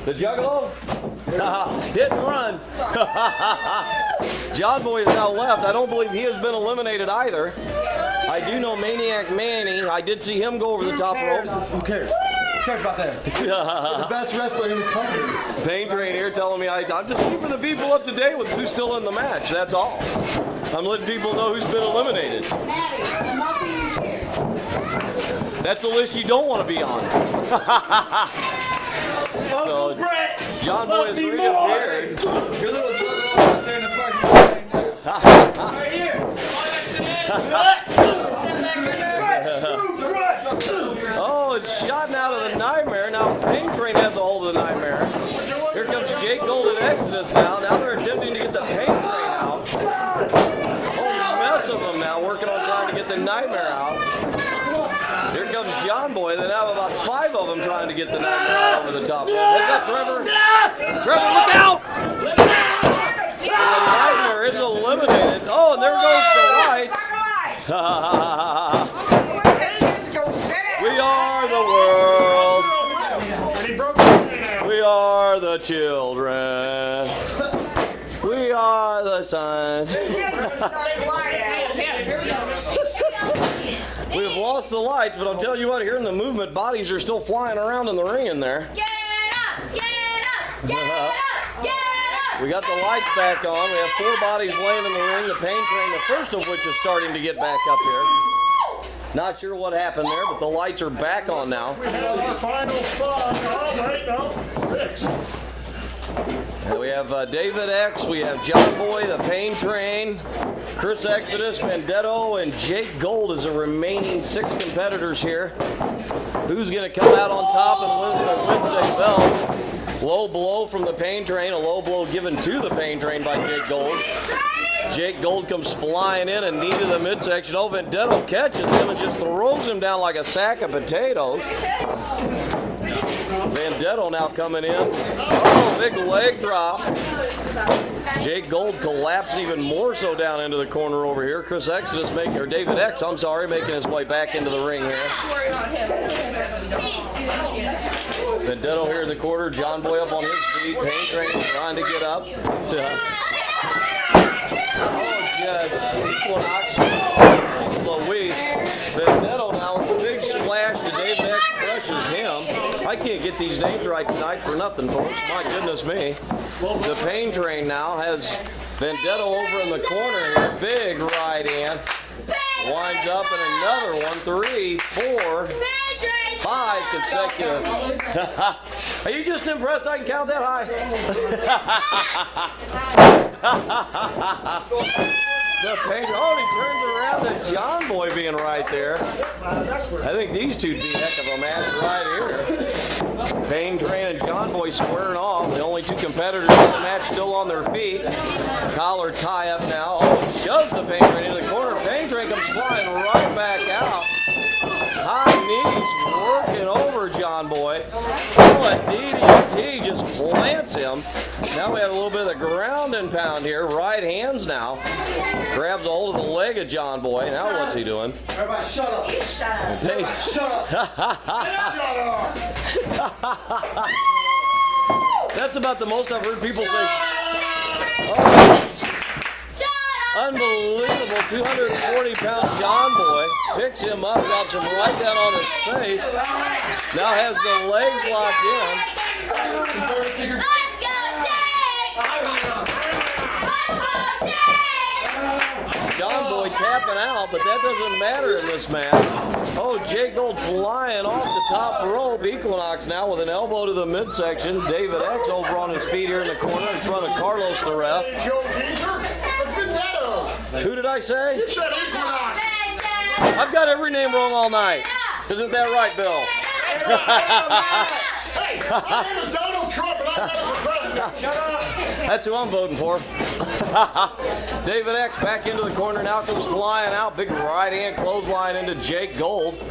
The Juggalo? Hit and run. John Boy is now left. I don't believe he has been eliminated either. I do know Maniac Manny. I did see him go over the top ropes. Who cares? Who cares about that? You're the best wrestler in the country. Pain Train here telling me I'm just keeping the people up to date with who's still in the match. That's all. I'm letting people know who's been eliminated. That's the list you don't want to be on. So, John Boy is reappeared. Your little Juggalo out there in the parking lot. Right here. Oh, it's shot out of the Nightmare. Now Pain Train has a hold of the Nightmare. Here comes Jake Gold and Exodus now. Now they're attempting to get the Pain Train out. Whole mess of them now working on trying to get the Nightmare out. Here comes John Boy. They now have about 5 of them trying to get the Nightmare out over the top. Look out, Trevor. Trevor, look out! And the Nightmare is eliminated. Oh, and there goes the lights. We are the world. We are the children. We are the sons. We have lost the lights, but I'll tell you what, here in the movement, bodies are still flying around in the ring in there. Get up! Get up! Get up! Get up! We got the lights back on. We have 4 bodies laying in the ring. The Pain Train, the first of which is starting to get back up here. Not sure what happened there, but the lights are back on now. Our final 5. Oh, wait, no, 6. And we have David X, we have John Boy, the Pain Train, Chris Exodus, Vendetto, and Jake Gold as the remaining 6 competitors here. Who's going to come out on top and win the Wednesday belt? Low blow from the Pain Train, a low blow given to the Pain Train by Jake Gold. Jake Gold comes flying in and knee to the midsection. Oh, Vendetto catches him and just throws him down like a sack of potatoes. Vendetto now coming in. Oh, big leg drop. Jake Gold collapsing even more so down into the corner over here. Chris Exodus making, or David X, I'm sorry, making his way back into the ring here. Vendetto here in the corner. John Boy up on his feet. Pain Train trying to get up. Oh, Jed. Equinox. Louise. Vendetto now with a big splash to David X, crushes him. I can't get these names right tonight for nothing, folks. My goodness me. The Pain Train now has Vendetto over in the corner here. Big right hand. Winds up in another one. 3, 4, 5 consecutive. Are you just impressed I can count that high? The Pain, oh, he turns around to John Boy being right there. I think these two do a heck of a match right here. Pain Train and John Boy squaring off. The only 2 competitors in the match still on their feet. Collar tie up now. Oh, shoves the Pain Train into the corner. Pain Train comes flying right back out. High knees working over John Boy. Oh, a DDT just plants him. Now we have a little bit of the ground and pound here. Right hands now. Grabs a hold of the leg of John Boy. Now what's he doing? Everybody shut up. Shut up. That's about the most I've heard people say. Oh, unbelievable, 240-pound John Boy picks him up, drops him right down on his face. Now has the legs locked in. John Boy tapping out, but that doesn't matter in this match. Oh, Jake Gold flying off the top rope. Equinox now with an elbow to the midsection. David X over on his feet here in the corner in front of Carlos the ref. Who did I say? You said Equinox. I've got every name wrong all night. Isn't that right, Bill? Hey, my name is Donald Trump and I'm running for president. Shut up. That's who I'm voting for. David X back into the corner now, comes flying out. Big right hand clothesline into Jake Gold.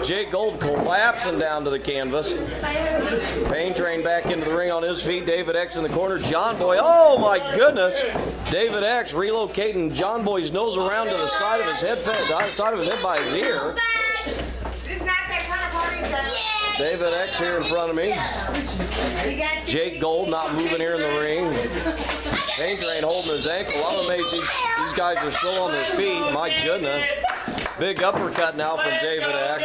Jake Gold collapsing down to the canvas. Pain Train back into the ring on his feet. David X in the corner. John Boy. Oh my goodness. David X relocating John Boy's nose around to the side of his head, by his ear. It's not that kind of party. Yeah. David X here in front of me. Jake Gold not moving here in the ring. Pain Train holding his ankle. I'm amazed these guys are still on their feet. My goodness. Big uppercut now from David X.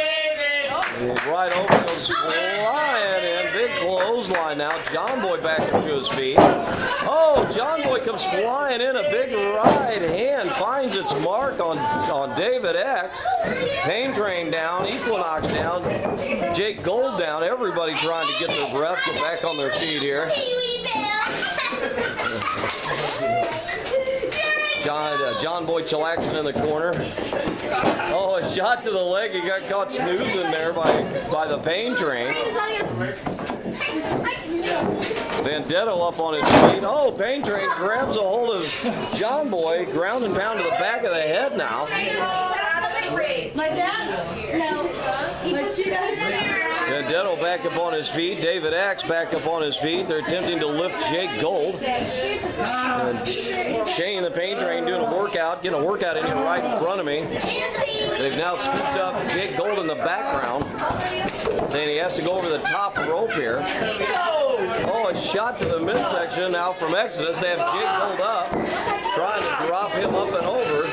And he's right over, goes flying in. Big clothesline now. John Boy back up to his feet. Oh, John Boy comes flying in. A big right hand finds its mark on David X. Pain Train down. Equinox down. Jake Gold down. Everybody trying to get their breath, get back on their feet here. John Boy chillaxing in the corner. Oh, a shot to the leg. He got caught snoozing there by the Pain Train. Vendetto up on his feet. Oh, Pain Train grabs a hold of John Boy, ground and pound to the back of the head now. Like that? No. Like she does. Vendetto back up on his feet. David X back up on his feet. They're attempting to lift Jake Gold. And Shane the Pain Train doing a workout, getting a workout in here right in front of me. They've now scooped up Jake Gold in the background. Saying he has to go over the top rope here. Oh, a shot to the midsection now from Exodus. They have Jake Gold up, trying to drop him up and over.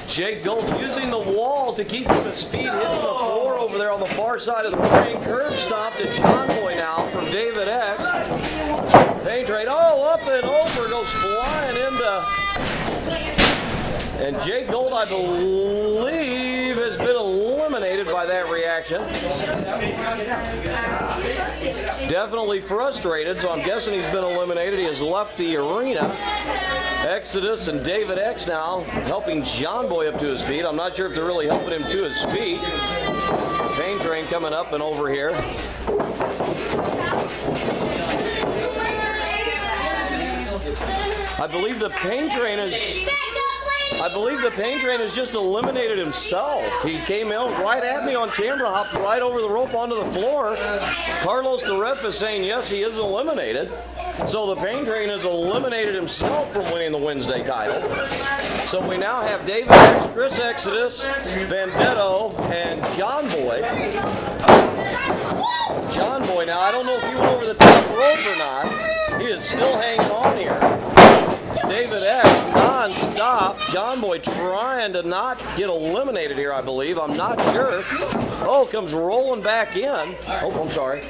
Jake Gold using the wall to keep his feet hitting the floor over there on the far side of the ring. Curb stomp to John Boy now from David X. Pain Train, oh, up and over, goes flying into... And Jake Gold, I believe, has been eliminated by that reaction. Definitely frustrated, so I'm guessing he's been eliminated. He has left the arena. Exodus and David X now helping John Boy up to his feet. I'm not sure if they're really helping him to his feet. Pain Train coming up and over here. I believe the Pain Train has just eliminated himself. He came out right at me on camera, hopped right over the rope onto the floor. Carlos the ref is saying yes, he is eliminated. So the Pain Train has eliminated himself from winning the Wednesday title. So we now have David X, Chris Exodus, Vendetto, and John Boy. John Boy now, I don't know if he went over the top rope or not. He is still hanging on here. David X non-stop. John Boy trying to not get eliminated here, I believe. I'm not sure. Oh, comes rolling back in. Oh, I'm sorry.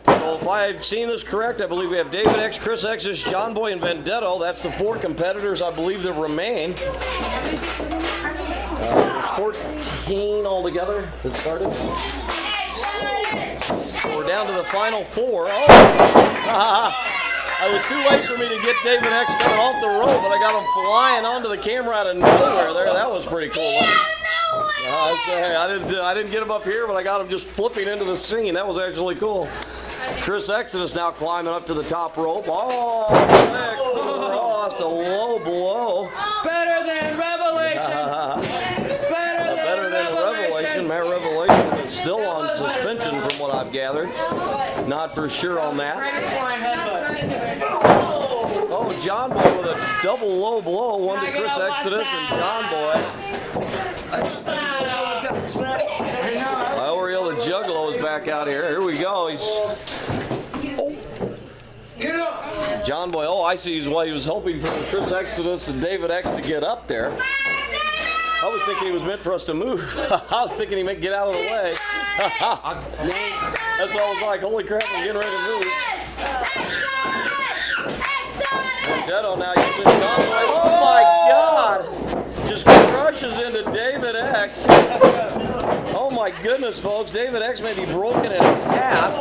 So if I've seen this correct, I believe we have David X, Chris Exodus, John Boy, and Vendetto. That's the 4 competitors I believe that remain. There's 14 altogether that started. We're down to the final 4. Oh! It was too late for me to get David X coming off the rope, but I got him flying onto the camera out of nowhere there. That was pretty cool. I didn't get him up here, but I got him just flipping into the scene. That was actually cool. Chris Exodus now climbing up to the top rope. Oh, leg crossed, a low blow. Better than Revelation. Better than Revelation. Matt Revelation is still on suspension from what I've gathered. Not for sure on that. Oh, John Boy with a double low blow. One to Chris Exodus and John Boy. Ariel the Juggalo is back out here. Here we go. John Boy, oh, I see why he was hoping for Chris Exodus and David X to get up there. I was thinking he was meant for us to move. I was thinking he might get out of the way. That's what I was like, holy crap, I'm getting ready to move. Vendetto now using John Boy. Oh my God! Just crushes into David X. Oh my goodness, folks. David X may be broken in half.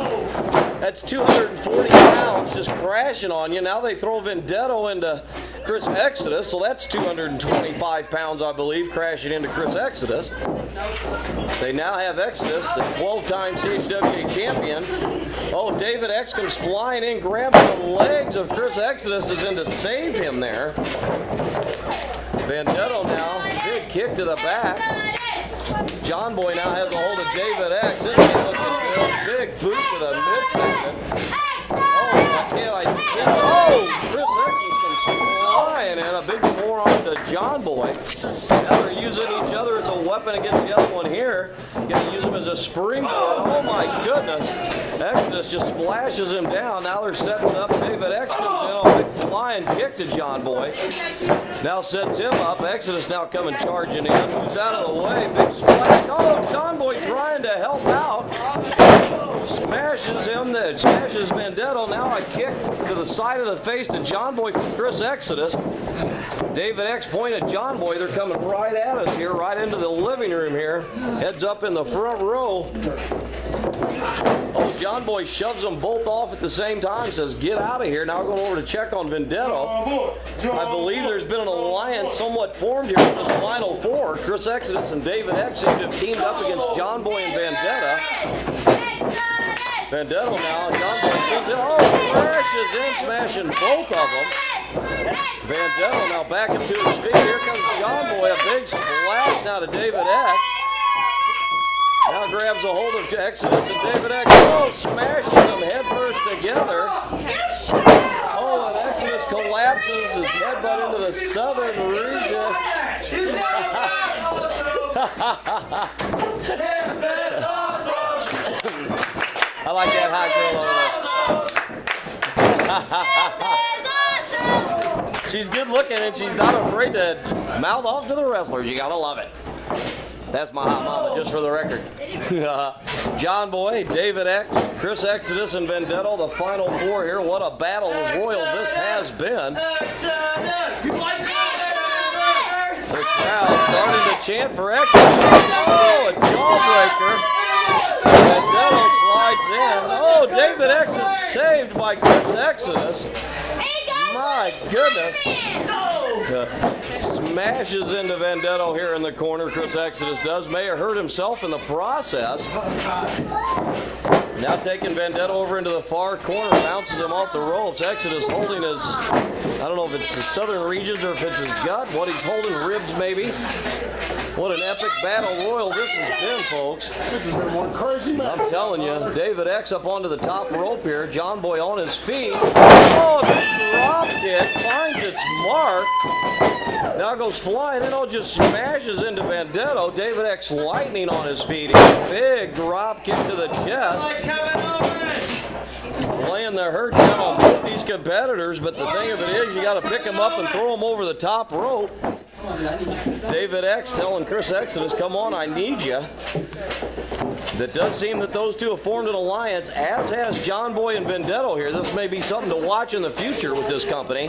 That's 240 pounds just crashing on you. Now they throw Vendetto into Chris Exodus, so that's 225 pounds, I believe, crashing into Chris Exodus. They now have Exodus, the 12-time CHWA champion. Oh, David X comes flying in, grabs the legs of Chris Exodus, is in to save him there. Vendetto now, big kick to the back. John Boy now has a hold of David X. This is looking good. Big boot to the midsection. Oh, Chris Exodus comes flying in. A big forearm to John Boy. Now they're using each other as a weapon against the other one here. Gonna use him as a springboard. Oh my goodness. Exodus just splashes him down. Now they're setting up. David X comes in on a big flying kick to John Boy. Now sets him up. Exodus now coming charging in. Moves out of the way. Big splash. Oh, John Boy trying to help out. Smashes him. That smashes Vendetto. Now a kick to the side of the face to John Boy from Chris Exodus. David X pointed John Boy. They're coming right at us here, right into the living room here. Heads up in the front row. Oh, John Boy shoves them both off at the same time, says, get out of here. Now we're going over to check on Vendetto. I believe there's been an alliance somewhat formed here in this final four. Chris Exodus and David X seem to have teamed up against John Boy and Vendetta. Vendetto now, John Boy comes in. Oh, crashes in, smashing both of them. Vendetto now back into his feet. Here comes John Boy, a big splash now to David X. Now grabs a hold of Exodus and David X. Oh, smashing them headfirst together. Oh, and Exodus collapses his headbutt into the southern region. I like that hot girl over there. She's good looking and she's not afraid to mouth off to the wrestlers. You gotta love it. That's my hot mama, just for the record. John Boy, David X, Chris Exodus, and Vendetto, the final four here. What a battle royal this has been. The crowd starting to chant for Exodus. Oh, a jawbreaker. Vendetto slides in. Oh, David X is saved by Chris Exodus. My goodness. Smashes into Vendetto here in the corner. Chris Exodus does. May have hurt himself in the process. Now taking Vendetto over into the far corner. Bounces him off the ropes. Exodus holding his, I don't know if it's the southern regions or if it's his gut. What he's holding, ribs maybe. What an epic battle royal this has been, folks. This has been one crazy match. I'm telling you, David X up onto the top rope here. John Boy on his feet. Oh, big drop kick finds its mark. Now goes flying in. Oh, just smashes into Vendetto. David X lightning on his feet. Big drop kick to the chest. Laying the hurt down on both these competitors, but the thing of it is, you got to pick them up and throw them over the top rope. David X telling Chris Exodus, come on, I need you. That does seem that those two have formed an alliance, as has John Boy and Vendetto here. This may be something to watch in the future with this company.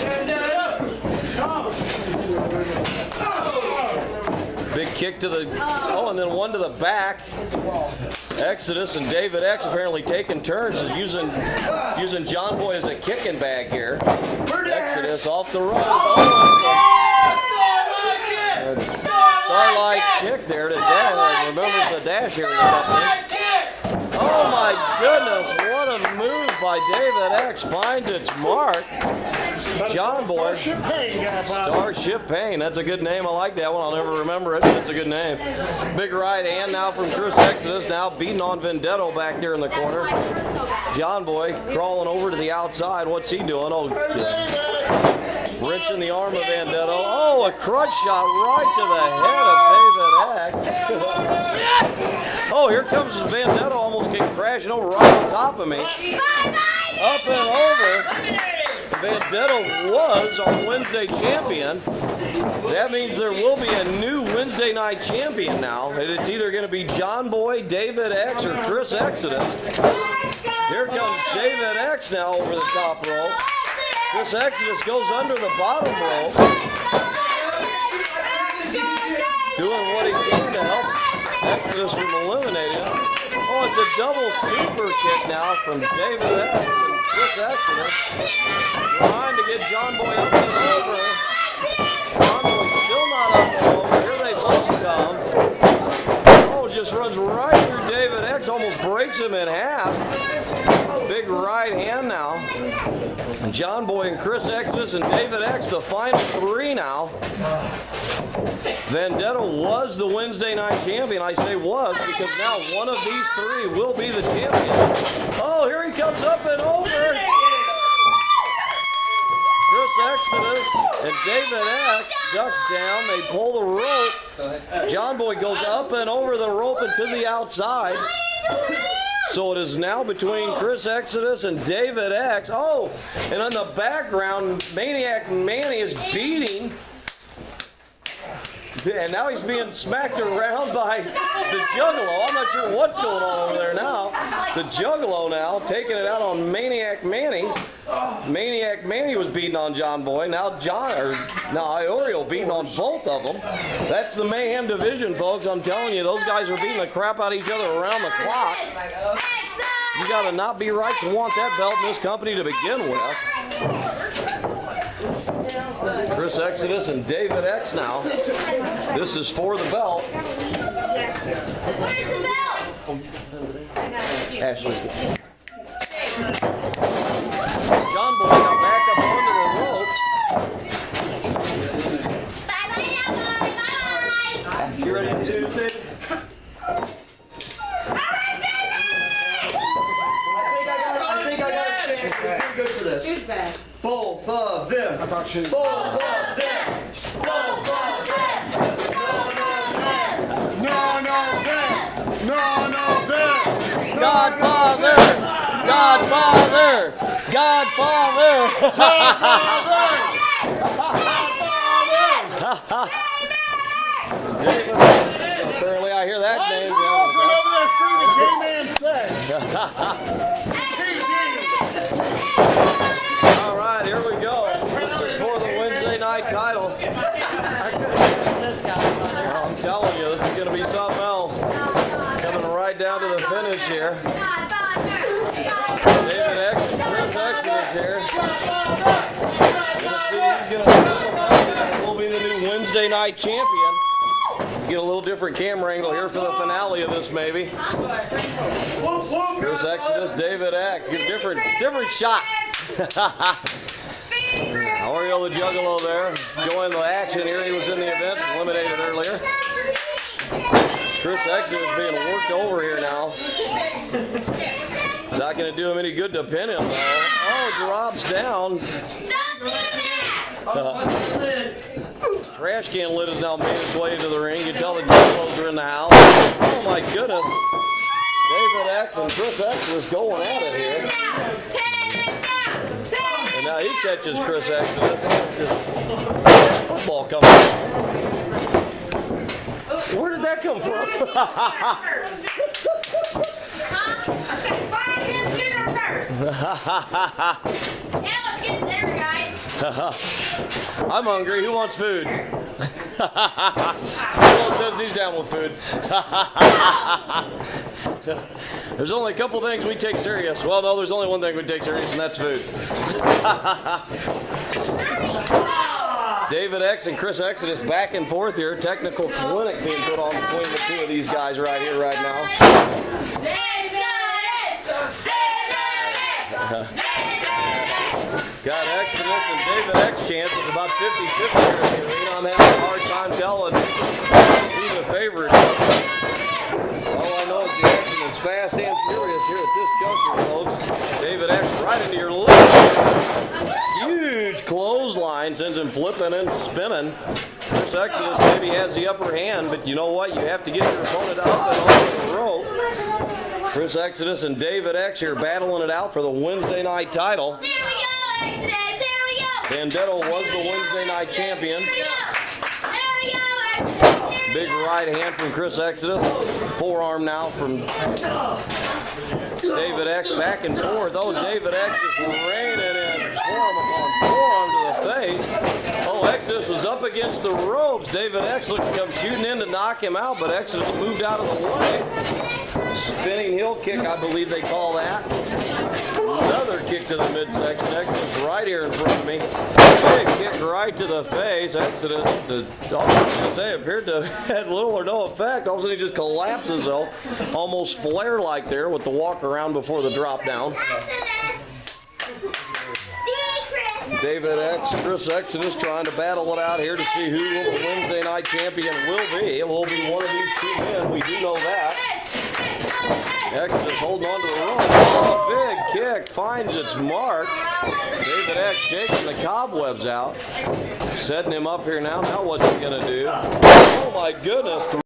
Big kick to the, oh, and then one to the back. Exodus and David X apparently taking turns of using John Boy as a kicking bag here. Exodus off the rope. Starlight kick there to dash. Remembers the dash here in the company. Oh my goodness, what a move by David X. Finds its mark. John Boy. Starship Pain guy. Starship Pain. That's a good name. I like that one. I'll never remember it, but it's a good name. Big right hand now from Chris Exodus. Now beating on Vendetto back there in the corner. John Boy crawling over to the outside. What's he doing? Oh, wrenching the arm of Vendetto. Oh, a crutch shot right to the head of David X. Oh, here comes Vendetto. Almost came crashing over right on top of me. Up and over. Vendetto was our Wednesday champion. That means there will be a new Wednesday night champion now. And it's either going to be John Boy, David X, or Chris Exodus. Here comes David X now over the top rope. Chris Exodus goes under the bottom rope. Doing what he can to help Exodus from eliminating him. Oh, it's a double super kick now from David X and Chris Exodus. Trying to get John Boy up and over. John Boy still not up and over. Here they both come. Oh, just runs right through David X. Almost breaks him in half. Big right hand now. John Boy and Chris Exodus and David X, the final three now. Vendetto was the Wednesday night champion. I say was because now one of these three will be the champion. Oh, here he comes up and over. Chris Exodus and David X duck down. They pull the rope. John Boy goes up and over the rope and to the outside. So it is now between Chris Exodus and David X. Oh, and in the background, Maniac Manny is beating. And now he's being smacked around by the Juggalo. I'm not sure what's going on over there now. The Juggalo now taking it out on Maniac Manny. Maniac Manny was beating on John Boy. Now Iorio beating on both of them. That's the Mayhem division, folks. I'm telling you, those guys are beating the crap out of each other around the clock. You gotta not be right to want that belt in this company to begin with. Chris Exodus and David X now. This is for the belt. Where's the belt? Ashley. John Boy got back up onto the ropes. Bye-bye now, boy. Bye-bye. You ready to Tuesday? I think I got a chance. It's pretty good for this. Both of them. Both of them. Both of them. No, Ben. Godfather! Godfather! Apparently I hear that name. All right, here we go. This is for the Wednesday night title. I'm telling you, this is going to be something else. Coming right down to the finish here. David X and Chris Exodus here. Will be the new Wednesday night champion. Get a little different camera angle here for the finale of this, maybe. Chris Exodus, David X. Get a different shot. Iorio the Juggalo there, joined the action here. He was in the event, eliminated earlier. Chris Exodus being worked over here now. Not going to do him any good to pin him, though. Oh, drops down. Trash can lid has now made its way into the ring. You can tell the Juggalos are in the house. Oh, my goodness. David X and Chris Exodus going at it here. And now he catches Chris Exodus. Football coming. Where did that come from? Yeah, let's get there, guys. I'm hungry. Who wants food? Well, says he's down with food. There's only a couple things we take serious. Well, no, there's only one thing we take serious, and that's food. David X and Chris Exodus back and forth here. Technical clinic being put on between the two of these guys right here, right now. Got Exodus and David X chance. It's about 50-50 here in the arena. I'm having a hard time telling who's the favorite. All I know is the action is fast and furious here at this juncture, folks. David X right into your lip. Huge clothesline sends him flipping and spinning. Chris Exodus maybe has the upper hand, but you know what? You have to get your opponent up and over the rope. Chris Exodus and David X here battling it out for the Wednesday night title. There we go, Exodus. There we go. Bandetto was the Wednesday night champion. There we go, Exodus. Big right hand from Chris Exodus. Forearm now from David X back and forth. Oh, David X just raining in forearm upon forearm to the face. Oh, Exodus was up against the ropes. David X looked to come shooting in to knock him out, but Exodus moved out of the way. Spinning heel kick, I believe they call that. Another kick to the midsection. Exodus right here in front of me. Big kick right to the face. Exodus, appeared to have had little or no effect. All of a sudden he just collapses, though. Almost flare-like there with the walk around before the drop down. David X, Chris Exodus trying to battle it out here to see who the Wednesday night champion will be. It will be one of these two men. We do know that. X is holding on to the rope. Oh, big kick finds its mark. David X shaking the cobwebs out. Setting him up here now. Now what's he going to do? Oh, my goodness.